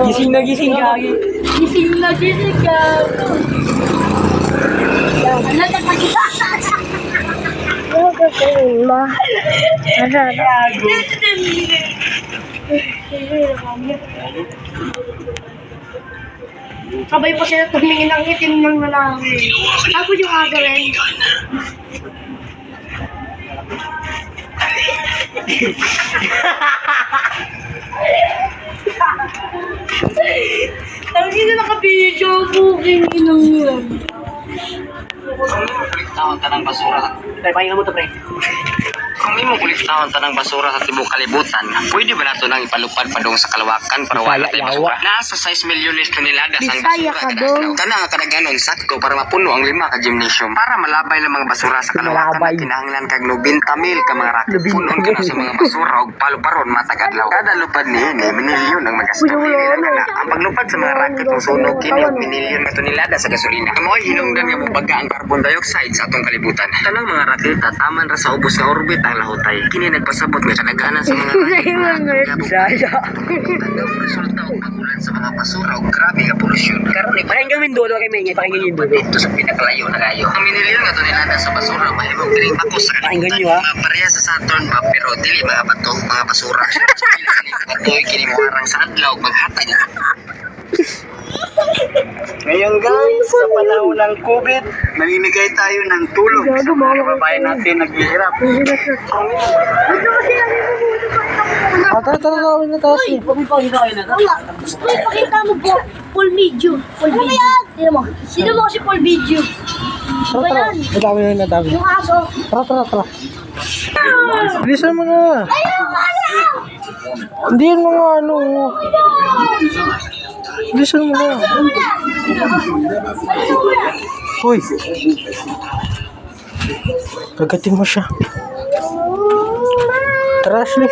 Gising na gising ka. Gising na gising ka. Ano ka pagkita? Ano ka kain mo? Sabay pa sila tumingin ng itim ng lalaki. Tapos yung aga rin. Tapos hindi naka-video, booking inang yun. Tawag ka ng basura. Pre, pahinga mo to, pre. Kung hindi mo kulitawan ta ng basura sa tibok kalibutan, pwede ba nato nang ipalupad pa dong sa kalawakan para wala tayo basura? Nasa 6 milyones toneladas ang Bisaya basura ka kada dong. adlaw. Kana nga kada ganon sakto para mapuno ang 5 ka gymnasium. Para malabay lang mga basura sa kalawakan, Malabay. kinahanglan kag 90,000 ka mga racket. Punon ka na sa mga basura ug paluparon matag adlaw. Kada lupad niini, minilyon ang magasto. Ang paglupad sa mga racket ng sunog kini og minilyon nga tonelada sa gasolina. Amo hinungdan nga mobaga ang carbon dioxide sa atong kalibutan. Tanang mga raketa taman ra sa ubos nga orbit ang lahutay. Kini nagpasabot nga kadaghanan sa mga Bisaya. Tandang resulta og pagulan sa mga basura ug grabe nga polusyon. Karon Pakinggan mo yung dulo kay Mingay. Pakinggan yung dulo. dito sa pinakalayo na kayo. Ang minilyon nga tonelada sa basura mahimong diri ako sa Pakinggan kalibutan. nyo, ha? Mga pareha sa Saturn ba pero dili mga bato, mga basura. Patoy kini mo arang sa adlaw ug maghatag. Ngayon guys, sa panahon ng COVID, mamimigay tayo ng tulong sa mga kababayan natin naghihirap. Tara, gawin na tayo. Pagpipakita kayo na. Uy, pakita mo po. Full video. Full video. Sino mo kasi full video? Ano ba yan? Madami na dami. Yung aso. Tara. Bilisan mo na. Ayun, aso! Hindi yun mga ano. Bilisan mo na. Uy. Kagatin mo siya. Tara, Ashley.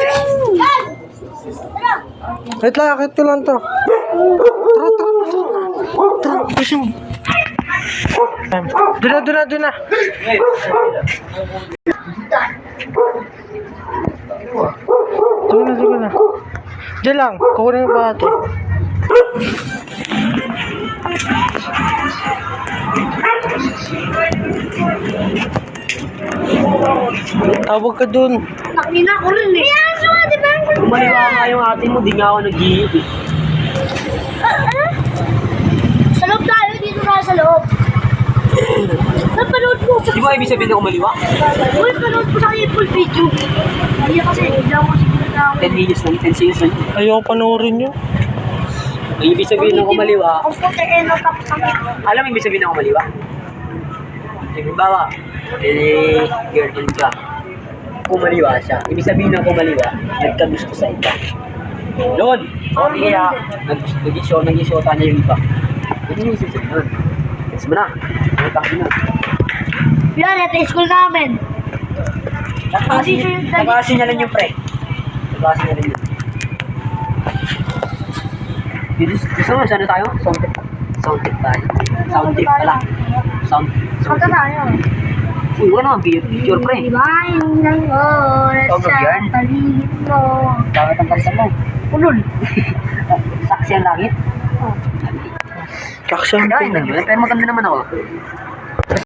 Wait lang, akit ko lang to. Tara, bilisan mo. Doon na. Sige na. Diyan lang, kukunin yung bate. Tawag ka dun. Nakina ko rin eh. Kaya aso nga, di ba? Kumaliwa nga yung ate mo, di nga ako nag-iip eh. Sa loob tayo, dito tayo sa loob. Napanood ko. Di ba ibig sabihin na kumaliwa? Uy, panood ko sa akin yung full video. Hindi kasi, hindi ako kasi ginagawa. 10 minutes lang, 10 seconds lang. Ayaw panoorin nyo. Ang ibig sabihin ng kumaliwa, Ang puti eh, natapos ang alam mo ibig sabihin ng kumaliwa? Halimbawa, girlfriend ka. Kumaliwa siya. Ibig sabihin ng kumaliwa, nagkagusto sa iba. Doon! O kaya, nag-isyota niya yung iba. Hindi yung isip doon. Yes mo na. Nagkakasya na. yan, ito yung school namin. Nagkakasya niya lang yung pre. Nagkakasya niya lang yun. Gusto mo, saan na tayo? Sound tip tayo. Sound tip pala. Kanta tayo. Uy, wala naman picture pre. Dibayin ng oras Tawag sa yan. paligid mo. Bakit ang kanta mo? Ulol. Saksi ang langit. Saksi ang langit. Pero maganda naman ako.